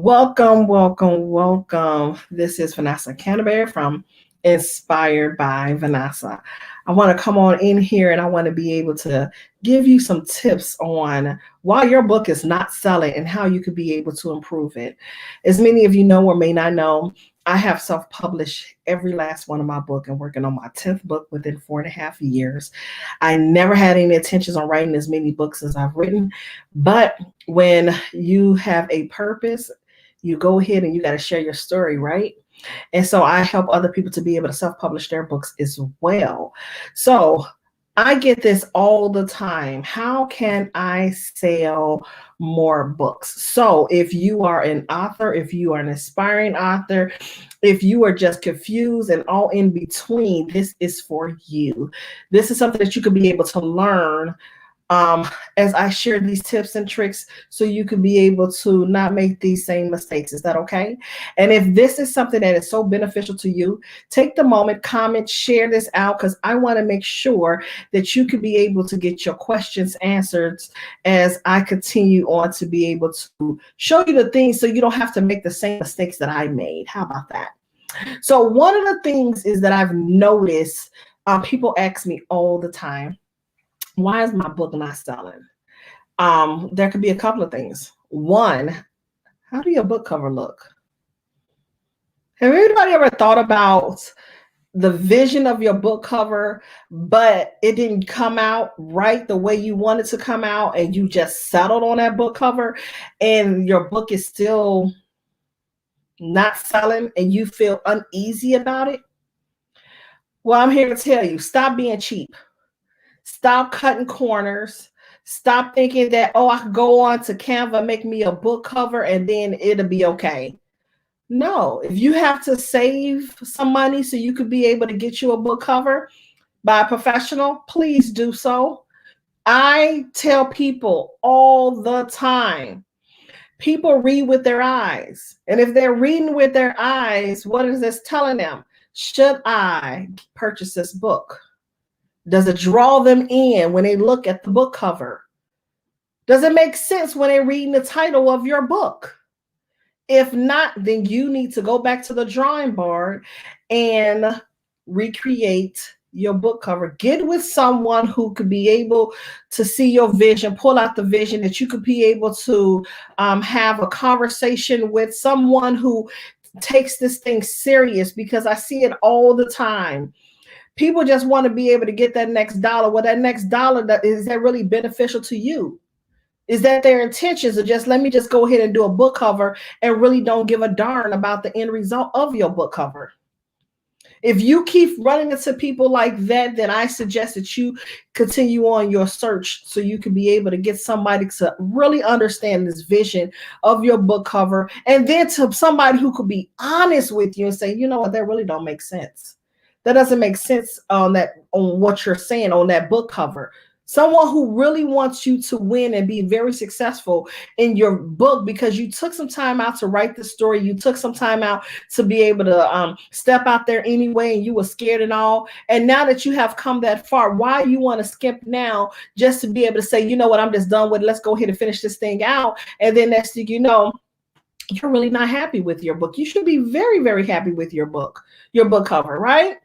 Welcome, welcome, welcome. This is Vanessa Canterbury from Inspired by Vanessa. I want to come on in here and I want to be able to give you some tips on why your book is not selling and how you could be able to improve it. As many of you know or may not know, I have self-published every last one of my book and working on my 10th book within 4.5 years. I never had any intentions on writing as many books as I've written, but when you have a purpose, you go ahead and you got to share your story, right? And so I help other people to be able to self-publish their books as well. So I get this all the time. How can I sell more books? So if you are an author, if you are an aspiring author, if you are just confused and all in between, this is for you. This is something that you could be able to learn as I share these tips and tricks so you can be able to not make these same mistakes. Is that okay? And if this is something that is so beneficial to you, take the moment, comment, share this out, because I want to make sure that you can be able to get your questions answered as I continue on to be able to show you the things so you don't have to make the same mistakes that I made. How about that? So one of the things is that I've noticed, people ask me all the time, why is my book not selling? There could be a couple of things. One, how do your book cover look? Have anybody ever thought about the vision of your book cover, but it didn't come out right the way you wanted to come out, and you just settled on that book cover, and your book is still not selling, and you feel uneasy about it? Well, I'm here to tell you, stop being cheap. Stop cutting corners. Stop thinking that, oh, I could go on to Canva, make me a book cover, and then it'll be okay. No, if you have to save some money so you could be able to get you a book cover by a professional, please do so. I tell people all the time, people read with their eyes. And if they're reading with their eyes, what is this telling them? Should I purchase this book? Does it draw them in when they look at the book cover? Does it make sense when they're reading the title of your book? If not, then you need to go back to the drawing board and recreate your book cover. Get with someone who could be able to see your vision, pull out the vision, that you could be able to have a conversation with someone who takes this thing serious, because I see it all the time. People just want to be able to get that next dollar. Well, that next dollar, is that really beneficial to you? Is that their intentions, or just let me just go ahead and do a book cover and really don't give a darn about the end result of your book cover? If you keep running into people like that, then I suggest that you continue on your search so you can be able to get somebody to really understand this vision of your book cover, and then to somebody who could be honest with you and say, you know what, that really don't make sense. That doesn't make sense on what you're saying on that book cover. Someone who really wants you to win and be very successful in your book, because you took some time out to write the story. You took some time out to be able to step out there anyway, and you were scared and all. And now that you have come that far, why you want to skip now just to be able to say, you know what, I'm just done with it. Let's go ahead and finish this thing out. And then next thing you know, you're really not happy with your book. You should be very, very happy with your book cover, right?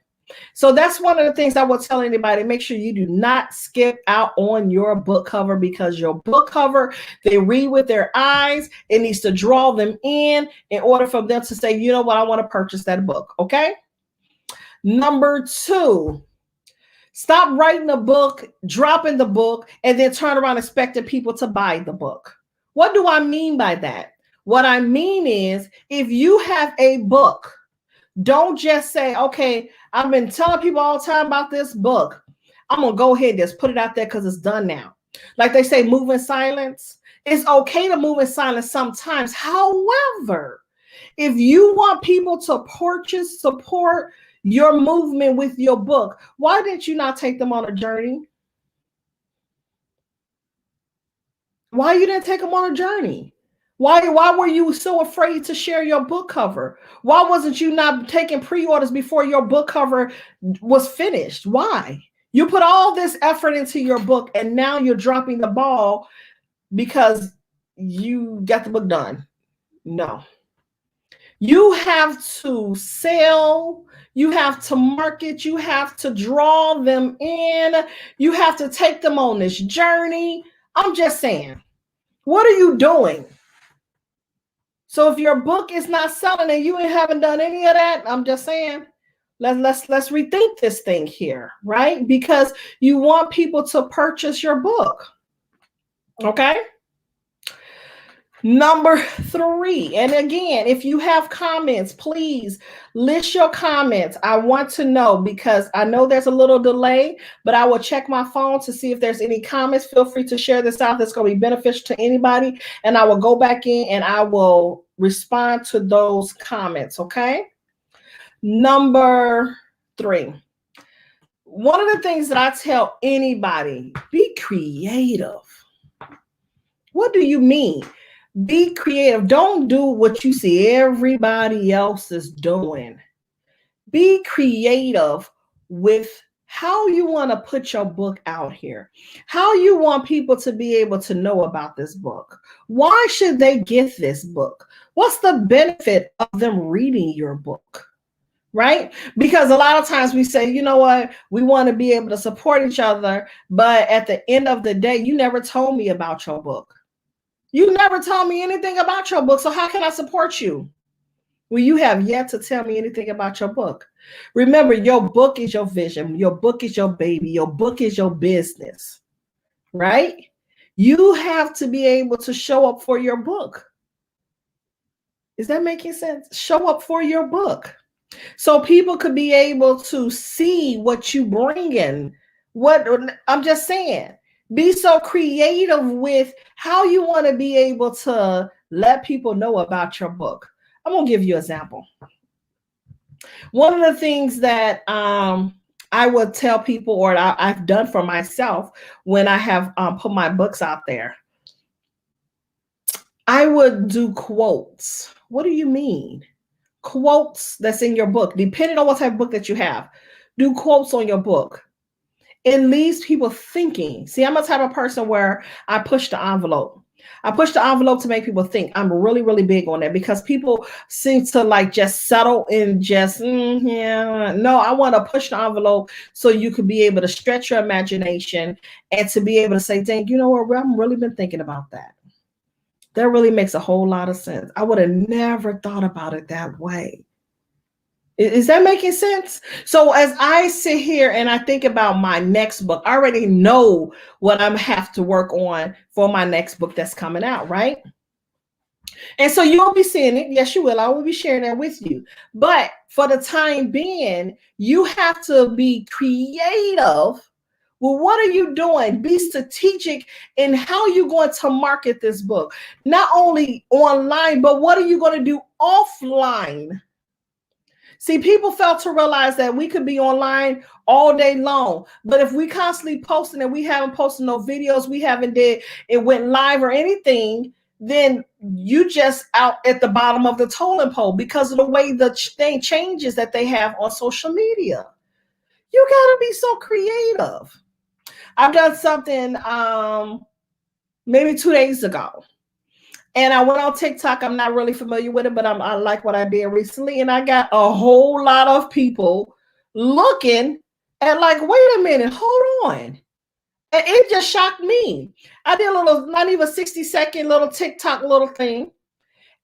So that's one of the things I will tell anybody. Make sure you do not skip out on your book cover, because your book cover, they read with their eyes. It needs to draw them in order for them to say, you know what, I want to purchase that book. Okay. Number 2, stop writing a book, dropping the book, and then turn around expecting people to buy the book. What do I mean by that? What I mean is, if you have a book, don't just say, okay, I've been telling people all the time about this book. I'm going to go ahead and just put it out there because it's done now. Like they say, move in silence. It's okay to move in silence sometimes. However, if you want people to support your movement with your book, why didn't you not take them on a journey? Why you didn't take them on a journey? Why were you so afraid to share your book cover? Why wasn't you not taking pre-orders before your book cover was finished? Why? You put all this effort into your book, and now you're dropping the ball because you got the book done. No. You have to sell, you have to market, you have to draw them in, you have to take them on this journey. I'm just saying, what are you doing? So if your book is not selling and you haven't done any of that, I'm just saying, let's rethink this thing here, right? Because you want people to purchase your book. Okay? Number 3, and again, if you have comments, please list your comments. I want to know, because I know there's a little delay, but I will check my phone to see if there's any comments. Feel free to share this out. That's going to be beneficial to anybody, and I will go back in and I will respond to those comments, okay? Number 3. One of the things that I tell anybody, be creative. What do you mean? Be creative. Don't do what you see everybody else is doing. Be creative with how you want to put your book out here, how you want people to be able to know about this book. Why should they get this book? What's the benefit of them reading your book? Right? Because a lot of times we say, you know what, we want to be able to support each other, but at the end of the day, you never told me about your book. You never told me anything about your book, so how can I support you? Well, you have yet to tell me anything about your book. Remember, your book is your vision. Your book is your baby. Your book is your business, right? You have to be able to show up for your book. Is that making sense? Show up for your book. So people could be able to see what you bring in. What I'm just saying, be so creative with how you want to be able to let people know about your book. I'm going to give you an example. One of the things that I would tell people, or I've done for myself when I have put my books out there, I would do quotes. What do you mean? Quotes that's in your book, depending on what type of book that you have. Do quotes on your book. It leaves people thinking. See, I'm a type of person where I push the envelope. I push the envelope to make people think. I'm really, really big on that, because people seem to like just settle in just, yeah. No, I want to push the envelope so you could be able to stretch your imagination and to be able to say, dang, you know what, I've really been thinking about that. That really makes a whole lot of sense. I would have never thought about it that way. Is that making sense? So as I sit here and I think about my next book, I already know what I'm have to work on for my next book that's coming out, right? And so you'll be seeing it. Yes, you will. I will be sharing that with you. But for the time being, you have to be creative. Well, what are you doing? Be strategic in how you're going to market this book. Not only online, but what are you going to do offline? See, people fail to realize that we could be online all day long, but if we constantly posting and we haven't posted no videos, we haven't did it went live or anything, then you just out at the bottom of the totem pole because of the way the thing changes that they have on social media. You got to be so creative. I've done something maybe 2 days ago. And I went on TikTok. I'm not really familiar with it, but I like what I did recently. And I got a whole lot of people looking at like, wait a minute, hold on. And it just shocked me. I did a little, not even 60-second little TikTok little thing.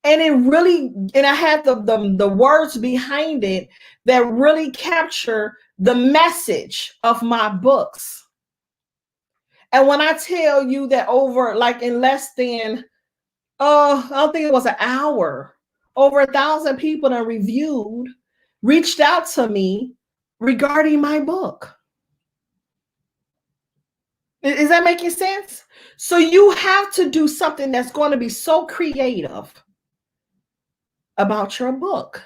And it really, and I had the words behind it that really capture the message of my books. And when I tell you that over, like in less than, I don't think it was an hour, over 1,000 people that reached out to me regarding my book. Is that making sense? So you have to do something that's going to be so creative about your book.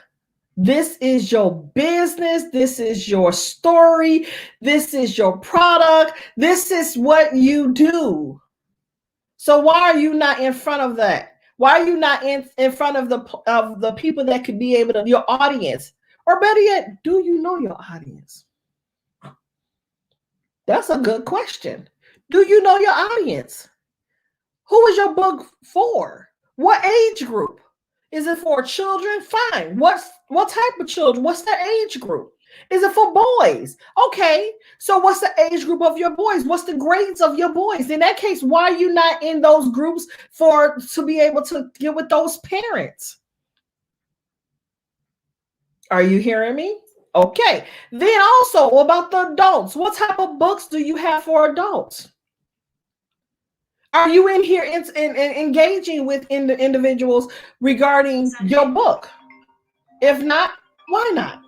This is your business. This is your story. This is your product. This is what you do. So why are you not in front of that? Why are you not in front of the people that could be able to, your audience? Or better yet, do you know your audience? That's a good question. Do you know your audience? Who is your book for? What age group? Is it for children? Fine. What type of children? What's their age group? Is it for boys? Okay. So what's the age group of your boys? What's the grades of your boys? In that case, why are you not in those groups to be able to get with those parents? Are you hearing me? Okay. Then also about the adults. What type of books do you have for adults? Are you in here in engaging with the individuals regarding your book? If not, why not?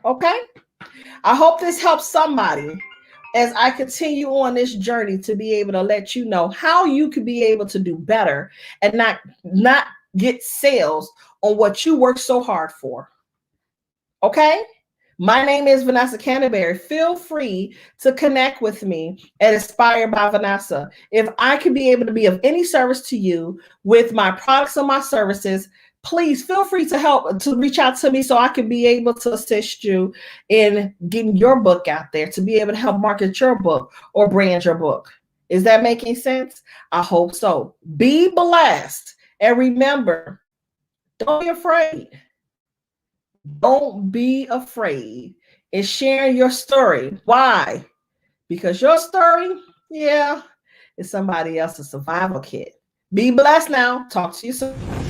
Okay. I hope this helps somebody as I continue on this journey to be able to let you know how you could be able to do better and not get sales on what you work so hard for. Okay. My name is Vanessa Canterbury. Feel free to connect with me at Inspired by Vanessa. If I can be able to be of any service to you with my products or my services, please feel free to reach out to me so I can be able to assist you in getting your book out there, to be able to help market your book or brand your book. Is that making sense? I hope so. Be blessed. And remember, don't be afraid. Don't be afraid in sharing your story. Why? Because your story, yeah, is somebody else's survival kit. Be blessed now. Talk to you soon.